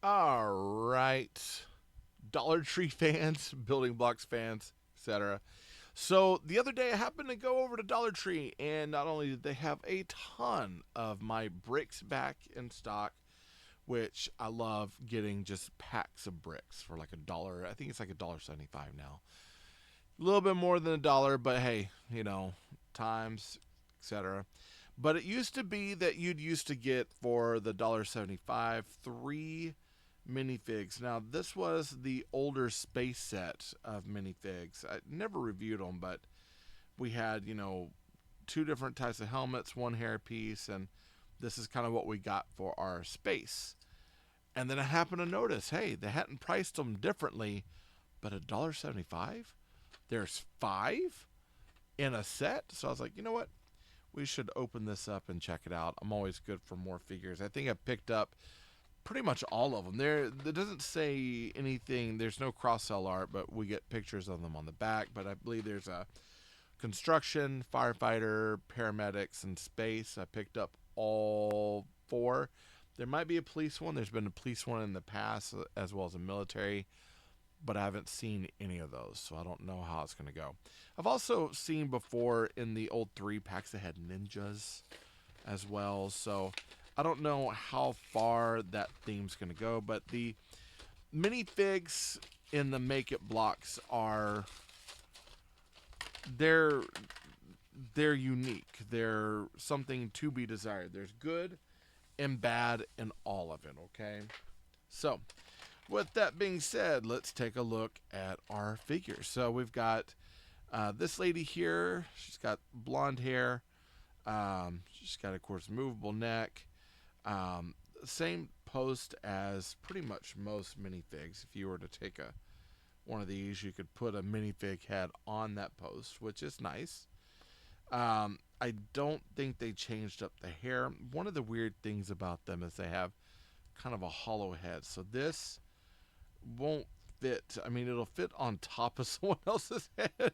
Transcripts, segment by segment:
All right, Dollar Tree fans, building blocks fans, etc. So the other day I happened to go over to Dollar Tree, and not only did they have a ton of my bricks back in stock, which I love getting just packs of bricks for like a dollar. I think it's like $1.75 now. A little bit more than a dollar, but hey, times, etc. But it used to be that you'd used to get for the $1.75 three minifigs. Now this was the older space set of minifigs. I never reviewed them, but we had two different types of helmets, one hairpiece, and this is kind of what we got for our space. And then I happened to notice, hey, they hadn't priced them differently, but $1.75. There's five in a set. So I was like, you know what? We should open this up and check it out. I'm always good for more figures. I think I picked up pretty much all of them. There doesn't say anything. There's no cross sell art, but we get pictures of them on the back. But I believe there's a construction, firefighter, paramedics, and space. I picked up all four. There might be a police one. There's been a police one in the past, as well as a military, but I haven't seen any of those, so I don't know how it's going to go. I've also seen before in the old 3-packs that had ninjas as well, so I don't know how far that theme's going to go, but the minifigs in the Make It blocks are they're they're unique. They're something to be desired. There's good and bad in all of it, okay? So, with that being said, let's take a look at our figures. So we've got this lady here. She's got blonde hair. She's got, of course, movable neck. Same post as pretty much most minifigs. If you were to take one of these, you could put a minifig head on that post, which is nice. I don't think they changed up the hair. One of the weird things about them is they have kind of a hollow head. So this won't fit. I mean, it'll fit on top of someone else's head,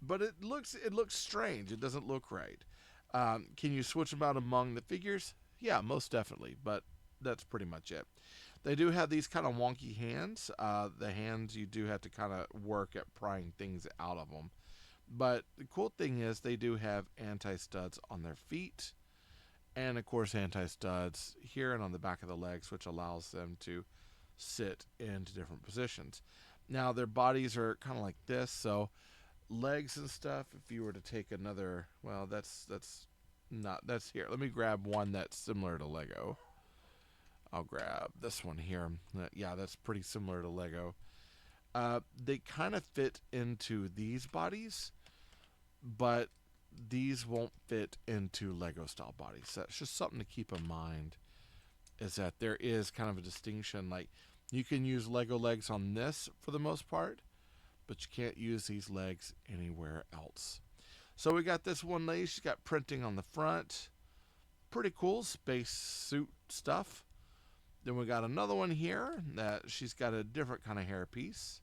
but it looks strange. It doesn't look right. Can you switch them out among the figures? Yeah, most definitely. But that's pretty much it. They do have these kind of wonky hands. The hands you do have to kind of work at prying things out of them. But the cool thing is they do have anti-studs on their feet, and of course anti-studs here and on the back of the legs, which allows them to sit into different positions. Now their bodies are kind of like this, so legs and stuff. If you were to take another, well, that's not that's here. Let me grab one that's similar to Lego. I'll grab this one here. Yeah, that's pretty similar to Lego. They kind of fit into these bodies, but these won't fit into Lego style bodies. So that's just something to keep in mind. Is that there is kind of a distinction. Like you can use Lego legs on this for the most part, but you can't use these legs anywhere else. So we got this one lady. She's got printing on the front. Pretty cool space suit stuff. Then we got another one here that she's got a different kind of hairpiece.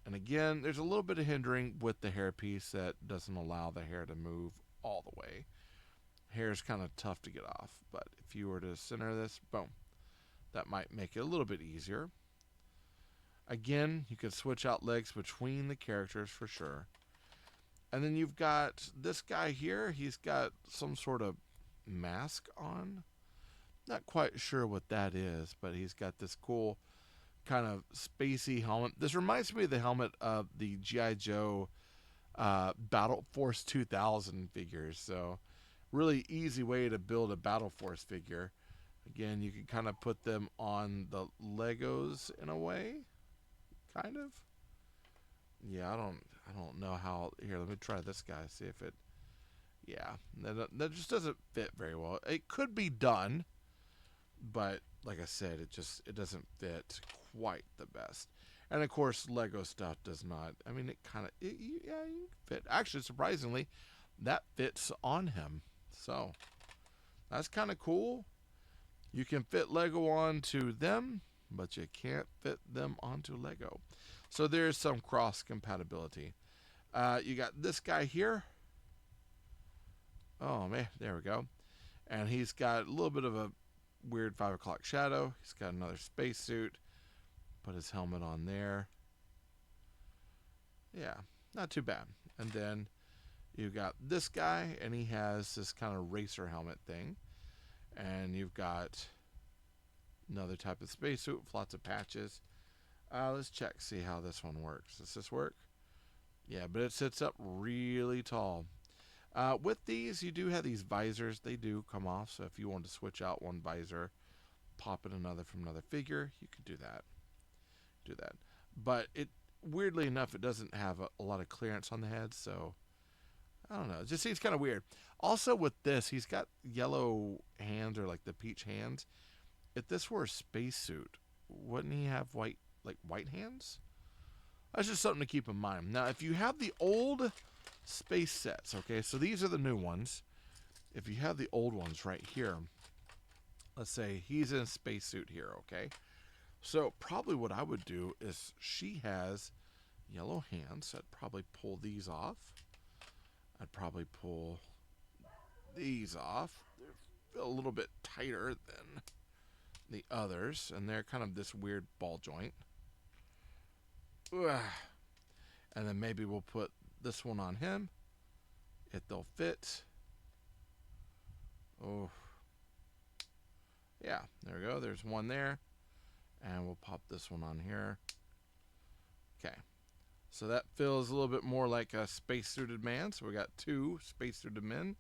And again, there's a little bit of hindering with the hairpiece that doesn't allow the hair to move all the way. Hair is kind of tough to get off, but if you were to center this, boom, that might make it a little bit easier. Again, you can switch out legs between the characters for sure. And then you've got this guy here. He's got some sort of mask on. Not quite sure what that is, but he's got this cool kind of spacey helmet. This reminds me of the helmet of the G.I. Joe Battle Force 2000 figures. So, really easy way to build a Battle Force figure. Again, you can kind of put them on the Legos in a way, kind of. Yeah, I don't know how. Here, let me try this guy. See if it. Yeah, that just doesn't fit very well. It could be done, but like I said, it doesn't fit quite the best. And of course, Lego stuff does not. I mean, it kind of yeah, you can fit. Actually, surprisingly, that fits on him. So that's kind of cool. You can fit Lego onto them, but you can't fit them onto Lego. So there's some cross compatibility. You got this guy here. Oh man, there we go. And he's got a little bit of a weird 5 o'clock shadow. He's got another spacesuit. Put his helmet on there. Yeah, not too bad. And then you've got this guy, and he has this kind of racer helmet thing. And you've got another type of spacesuit with lots of patches. Let's check, see how this one works. Does this work? Yeah, but it sits up really tall. With these, you do have these visors. They do come off, so if you want to switch out one visor, pop in another from another figure, you could do that. But it, weirdly enough, it doesn't have a lot of clearance on the head, so I don't know. It just seems kind of weird. Also, with this, he's got yellow hands, or like the peach hands. If this were a spacesuit, wouldn't he have white hands? That's just something to keep in mind. Now, if you have the old space sets, okay, so these are the new ones. If you have the old ones right here, let's say he's in a spacesuit here, okay? So probably what I would do is, she has yellow hands. So I'd probably pull these off. I'd probably pull these off. They're a little bit tighter than the others, and they're kind of this weird ball joint. Ugh. And then maybe we'll put this one on him. If they'll fit. Oh. Yeah, there we go. There's one there. And we'll pop this one on here. Okay. So that feels a little bit more like a space-suited man. So we got 2 space-suited men.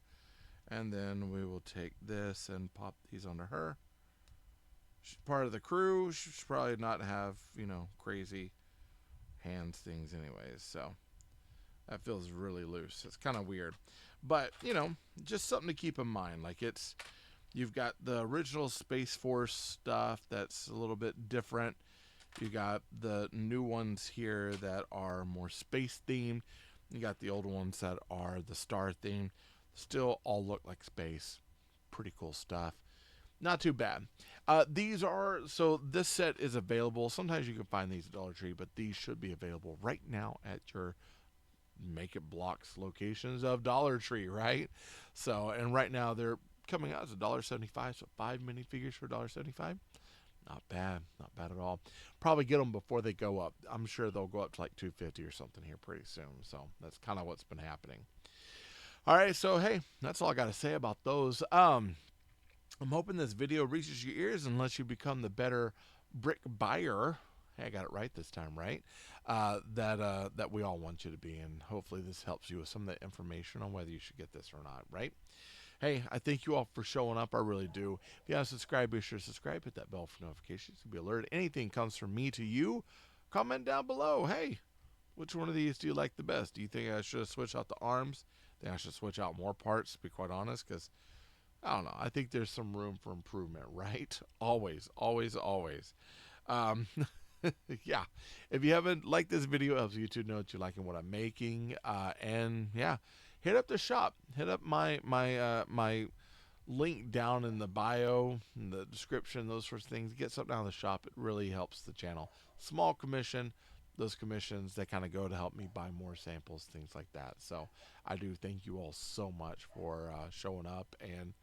And then we will take this and pop these onto her. She's part of the crew. She should probably not have, crazy hands things anyways. So that feels really loose. It's kind of weird. But, just something to keep in mind. Like, you've got the original Space Force stuff that's a little bit different. You got the new ones here that are more space themed. You got the old ones that are the star themed. Still all look like space. Pretty cool stuff. Not too bad. So this set is available. Sometimes you can find these at Dollar Tree, but these should be available right now at your Make It Blocks locations of Dollar Tree, right? So, and right now they're coming out as $1.75, so 5 minifigures for $1.75. Not bad at all. Probably get them before they go up. I'm sure they'll go up to like $2.50 or something here pretty soon. So that's kind of what's been happening. All right, so hey, that's all I got to say about those. I'm hoping this video reaches your ears, unless you become the better brick buyer. Hey, I got it right this time, right? That we all want you to be, and hopefully this helps you with some of the information on whether you should get this or not, right? Hey, I thank you all for showing up. I really do. If you haven't subscribed, be sure to subscribe. Hit that bell for notifications to be alerted. Anything comes from me to you, comment down below. Hey, which one of these do you like the best? Do you think I should switch out the arms? Think I should switch out more parts, to be quite honest? Because, I don't know. I think there's some room for improvement, right? Always, always, always. Yeah. If you haven't liked this video, it helps YouTube know that you're liking what I'm making. And yeah, hit up the shop. Hit up my link down in the bio, in the description, those sorts of things. Get something out of the shop. It really helps the channel. Small commission. Those commissions, they kind of go to help me buy more samples, things like that. So I do thank you all so much for showing up and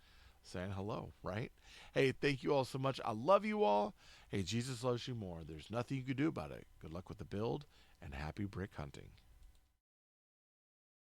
saying hello, right? Hey, thank you all so much. I love you all. Hey, Jesus loves you more. There's nothing you can do about it. Good luck with the build, and happy brick hunting.